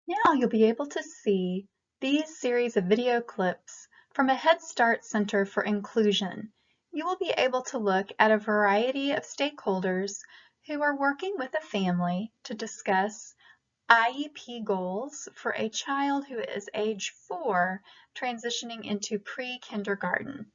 Now you'll be able to see these series of video clips from a Head Start Center for Inclusion. You will be able to look at a variety of stakeholders who are working with a family to discuss IEP goals for a child who is age 4 transitioning into pre-kindergarten.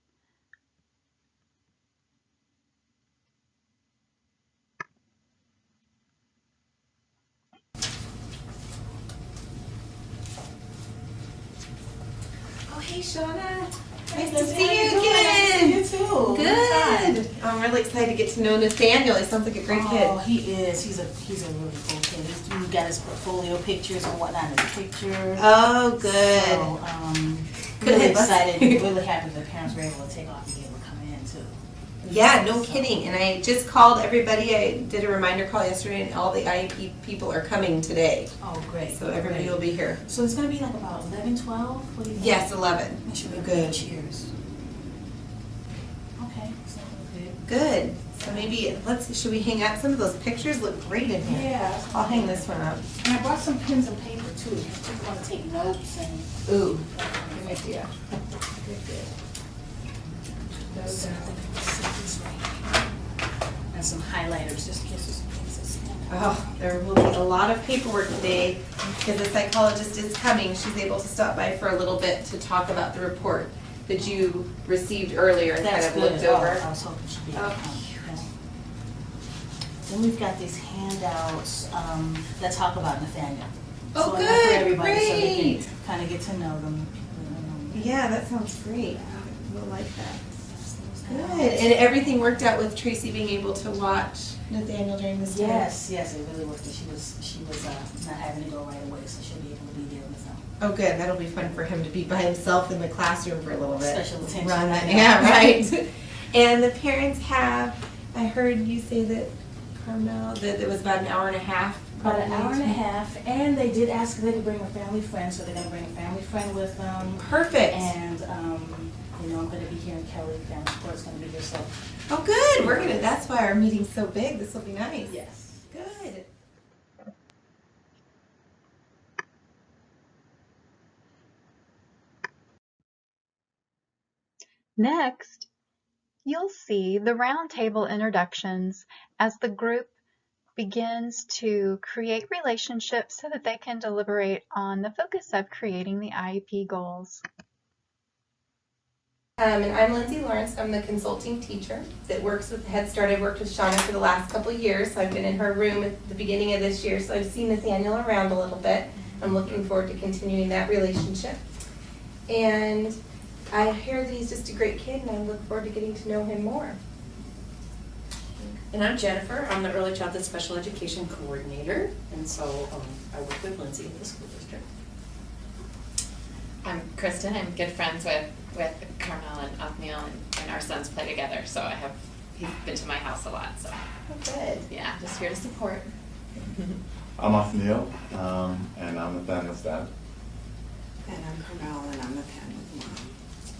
Oh, hey, Shauna. Nice to How see you doing? again. Nice to see you too. Good. I'm really excited to get to know Nathaniel. He sounds like a great kid. Oh, he is. He's a really cool kid. We got his portfolio pictures and whatnot in the pictures. Oh, good. So, Good. really excited. Really happy the parents were able to take off and be able to come in too. Yeah, no kidding. And I just called everybody. I did a reminder call yesterday, and all the IEP people are coming today. Oh, great. So everybody will be here. So it's going to be like about 11, 12? What do you think? Yes, 11. Make sure we Good. Cheers. Okay, so good. Good. So maybe should we hang up some of those pictures? Look great in here. Yeah. I'll hang this one up. And I brought some pens and paper too. If people want to take notes and. Ooh, good idea. Good, good. Those So, this right here. And some highlighters just in case there's some things that stand out. Oh, there will be a lot of paperwork today because the psychologist is coming. She's able to stop by for a little bit to talk about the report that you received earlier and kind That's of good. looked Oh, over. I was hoping she'd be able to come. Okay. Then we've got these handouts that talk about Nathaniel. Oh, So good, for everybody, so they great. can kind of get to know them. Yeah, that sounds great. We'll like that. Good. And everything worked out with Tracy being able to watch Nathaniel during this time? Yes, it really worked. She was not having to go right away, so she'll be able to be there with them. Oh, good. That'll be fun for him to be by himself in the classroom for a little bit. Special attention. Run that. Yeah, right. And the parents have, I heard you say that, Carmel, that it was about an hour and a half. About an hour and a half, and they did ask if they could bring a family friend, so they're gonna bring a family friend with them. Perfect. And, I'm gonna be here in Kelly, family support's gonna be here, so. Oh, good. That's why our meeting's so big. This will be nice. Yes. Good. Next, you'll see the roundtable introductions as the group begins to create relationships so that they can deliberate on the focus of creating the IEP goals. And I'm Lindsay Lawrence. I'm the consulting teacher that works with Head Start. I've worked with Shauna for the last couple of years, so I've been in her room at the beginning of this year, so I've seen Nathaniel around a little bit. I'm looking forward to continuing that relationship. And I hear that he's just a great kid, and I look forward to getting to know him more. And I'm Jennifer. I'm the Early Childhood Special Education Coordinator, and so I work with Lindsay in the school district. I'm Kristen. I'm good friends with Carmel and Othniel, and our sons play together. So he's been to my house a lot. So Oh, good. yeah, just here to support. I'm Othniel, and I'm Nathaniel's dad. And I'm Carmel, and I'm Nathaniel's mom.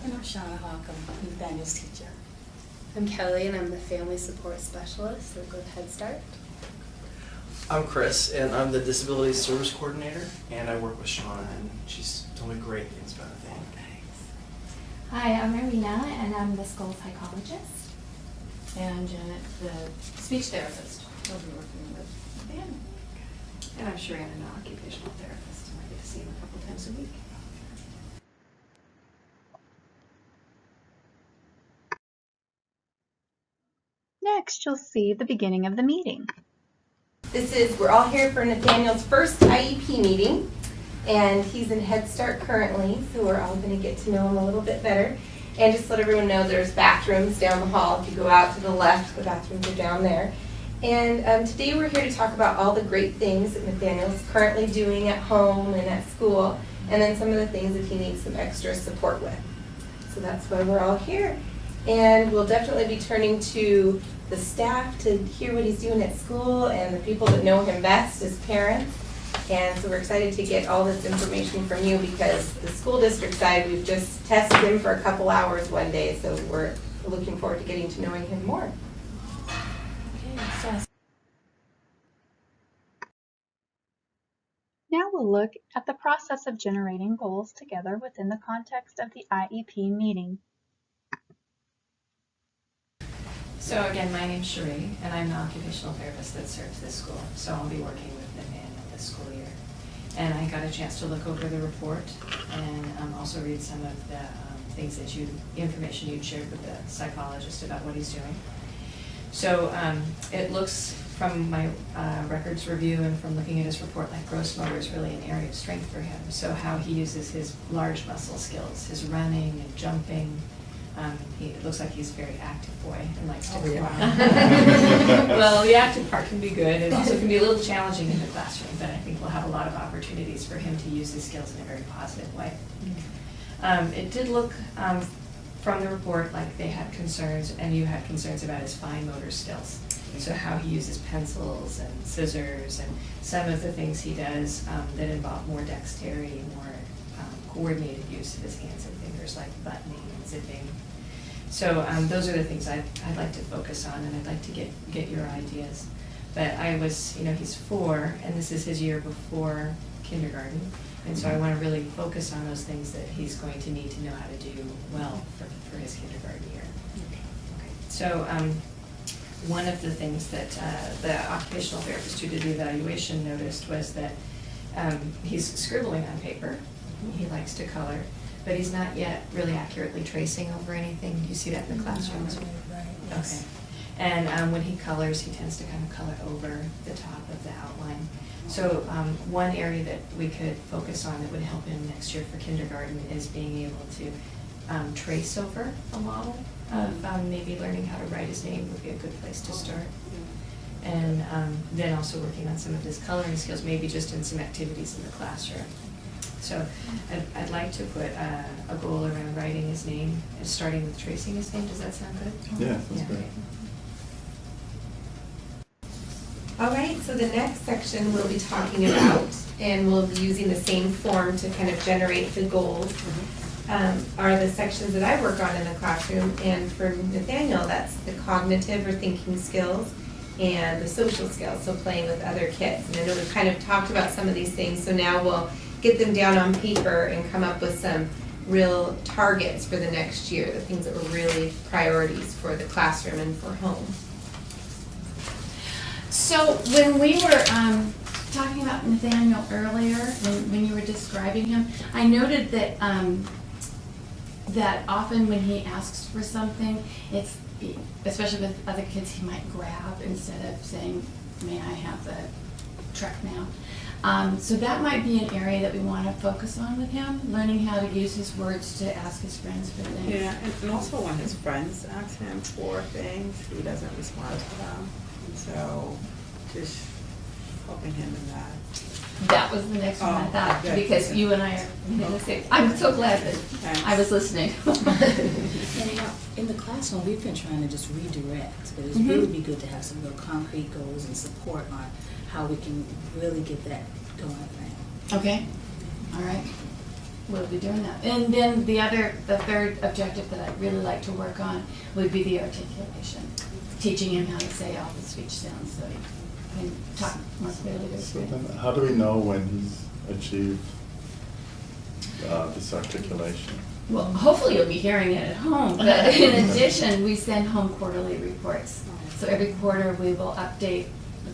And I'm Shauna Hawcom, Nathaniel's teacher. I'm Kelly, and I'm the Family Support Specialist with Head Start. I'm Chris, and I'm the Disability Service Coordinator, and I work with Shauna, and she's told me great things about Nathaniel. Hi, I'm Marina, and I'm the school psychologist. And I'm Janet, the speech therapist. I'll be working with Nathaniel. And I'm Sharon, an occupational therapist, and I get to see him a couple times a week. Next, you'll see the beginning of the meeting. We're all here for Nathaniel's first IEP meeting, and he's in Head Start currently, so we're all going to get to know him a little bit better. And just let everyone know there's bathrooms down the hall. If you go out to the left, the bathrooms are down there. And today we're here to talk about all the great things that Nathaniel's currently doing at home and at school, and then some of the things that he needs some extra support with. So that's why we're all here. And we'll definitely be turning to the staff to hear what he's doing at school and the people that know him best as parents. And so we're excited to get all this information from you because the school district side, we've just tested him for a couple hours one day, so we're looking forward to getting to knowing him more. Okay, so Now we'll look at the process of generating goals together within the context of the IEP meeting. So again, my name's Cherie, and I'm the occupational therapist that serves this school. So I'll be working with Nathaniel this school year. And I got a chance to look over the report and also read some of the things that information you'd shared with the psychologist about what he's doing. So it looks from my records review and from looking at his report like gross motor is really an area of strength for him. So how he uses his large muscle skills, his running and jumping. It looks like he's a very active boy and likes to climb. Well, the active part can be good. It also can be a little challenging in the classroom, but I think we'll have a lot of opportunities for him to use his skills in a very positive way. It did look from the report like they had concerns, and you had concerns about his fine motor skills. So how he uses pencils and scissors and some of the things he does that involve more dexterity, more coordinated use of his hands and fingers, like buttoning and zipping. So those are the things I'd like to focus on, and I'd like to get your ideas. But he's 4, and this is his year before kindergarten, and so I want to really focus on those things that he's going to need to know how to do well for his kindergarten year. Okay. So one of the things that the occupational therapist who did the evaluation noticed was that he's scribbling on paper. He likes to color, but he's not yet really accurately tracing over anything. Do you see that in the classroom? Right. Okay. And when he colors, he tends to kind of color over the top of the outline. So one area that we could focus on that would help him next year for kindergarten is being able to trace over a model of maybe learning how to write his name would be a good place to start. And then also working on some of his coloring skills, maybe just in some activities in the classroom. So I'd like to put a goal around writing his name and starting with tracing his name. Does that sound good? Yeah, that's great. Okay. All right, so the next section we'll be talking about, and we'll be using the same form to kind of generate the goals, are the sections that I work on in the classroom. And for Nathaniel, that's the cognitive or thinking skills and the social skills, so playing with other kids. And I know we've kind of talked about some of these things, so now we'll get them down on paper and come up with some real targets for the next year, the things that were really priorities for the classroom and for home. So when we were talking about Nathaniel earlier, when you were describing him, I noted that that often when he asks for something, it's, especially with other kids, he might grab instead of saying, "May I have the truck now?" So that might be an area that we want to focus on with him, learning how to use his words to ask his friends for things. Yeah, and also when his friends ask him for things, he doesn't respond to them. And so just helping him in that. That was the next one I Oh, thought, good. because you and I are in the same. I'm so glad that I was listening. And in the classroom, we've been trying to just redirect, but it's really be good to have some real concrete goals and support on how we can really get that going for him. Okay, all right. We'll be doing that. And then the third objective that I'd really like to work on would be the articulation. Teaching him how to say all the speech sounds so he can talk more clearly to his So friends. then how do we know when he's achieved this articulation? Well, hopefully you'll be hearing it at home, but in addition, we send home quarterly reports. So every quarter we will update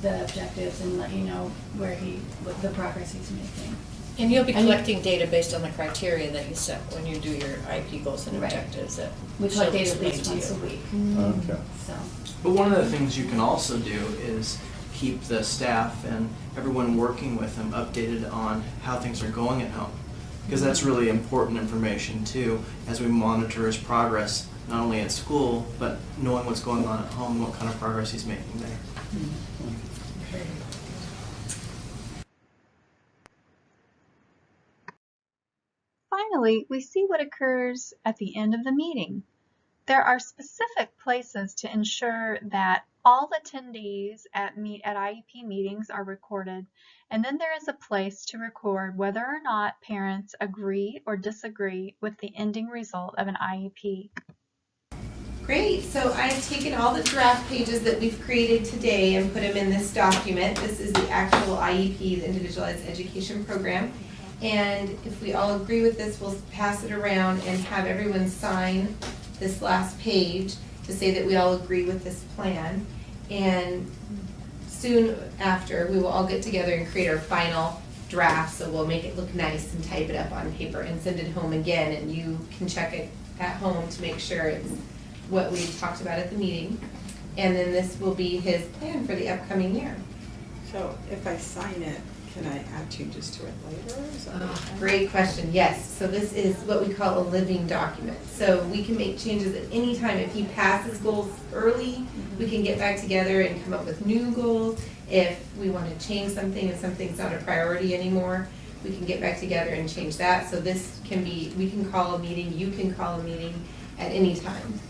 the objectives and let you know what the progress he's making. And you'll be collecting data based on the criteria that you set when you do your IEP goals and Right. objectives that We she'll collect data at explain least to once a you. week. Okay. So, But one of the things you can also do is keep the staff and everyone working with him updated on how things are going at home. Because that's really important information too, as we monitor his progress, not only at school, but knowing what's going on at home, what kind of progress he's making there. Finally, we see what occurs at the end of the meeting. There are specific places to ensure that all attendees at IEP meetings are recorded, and then there is a place to record whether or not parents agree or disagree with the ending result of an IEP. Great, so I've taken all the draft pages that we've created today and put them in this document. This is the actual IEP, the Individualized Education Program. And if we all agree with this, we'll pass it around and have everyone sign this last page to say that we all agree with this plan. And soon after, we will all get together and create our final draft, so we'll make it look nice and type it up on paper and send it home again, and you can check it at home to make sure it's what we talked about at the meeting. And then this will be his plan for the upcoming year. So if I sign it, can I add changes to it later? Is that what you're Great question, yes. So this is what we call a living document. So we can make changes at any time. If he passes goals early, we can get back together and come up with new goals. If we want to change something and something's not a priority anymore, we can get back together and change that. So this can be, we can call a meeting, you can call a meeting at any time.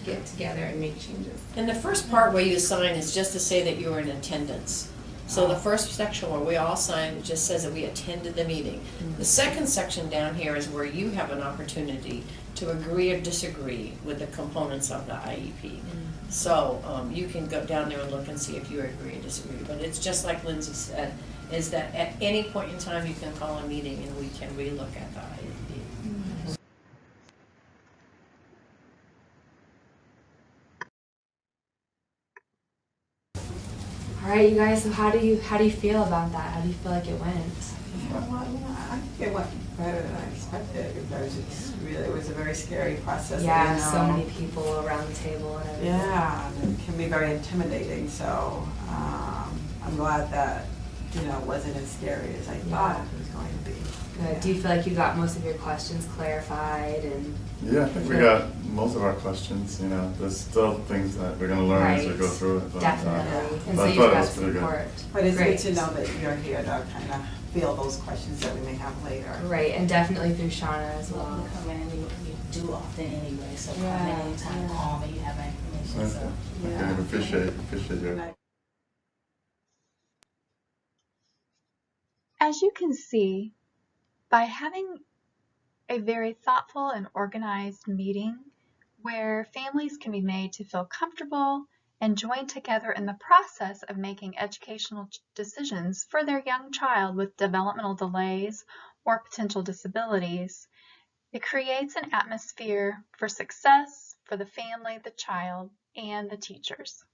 Get together and make changes. And the first part where you sign is just to say that you were in attendance. So the first section where we all sign, it just says that we attended the meeting. The second section down here is where you have an opportunity to agree or disagree with the components of the IEP. So you can go down there and look and see if you agree or disagree. But it's just like Lindsay said, is that at any point in time you can call a meeting and we can relook at the IEP. All right, you guys. So how do you feel about that? How do you feel like it went? Well, I think it went better than I expected because it was a very scary process. Yeah, you know. so many people around the table and everything. Yeah, and it can be very intimidating. So I'm glad that it wasn't as scary as I thought it was going to be. Good. Yeah. Do you feel like you got most of your questions clarified and? Yeah, I think we got most of our questions, there's still things that we're gonna learn as we go through it. But, Definitely. And but so I you've thought it got was pretty good. support. But it's Great. good to know that you're here to kind of field those questions that we may have later. Right, and definitely through Shauna as well. You come in and you do often anyway, so come Yeah, in anytime, yeah. call me, you have my information, so. Okay, Yeah. appreciate your. And I- As you can see, by having a very thoughtful and organized meeting where families can be made to feel comfortable and join together in the process of making educational decisions for their young child with developmental delays or potential disabilities, it creates an atmosphere for success for the family, the child, and the teachers.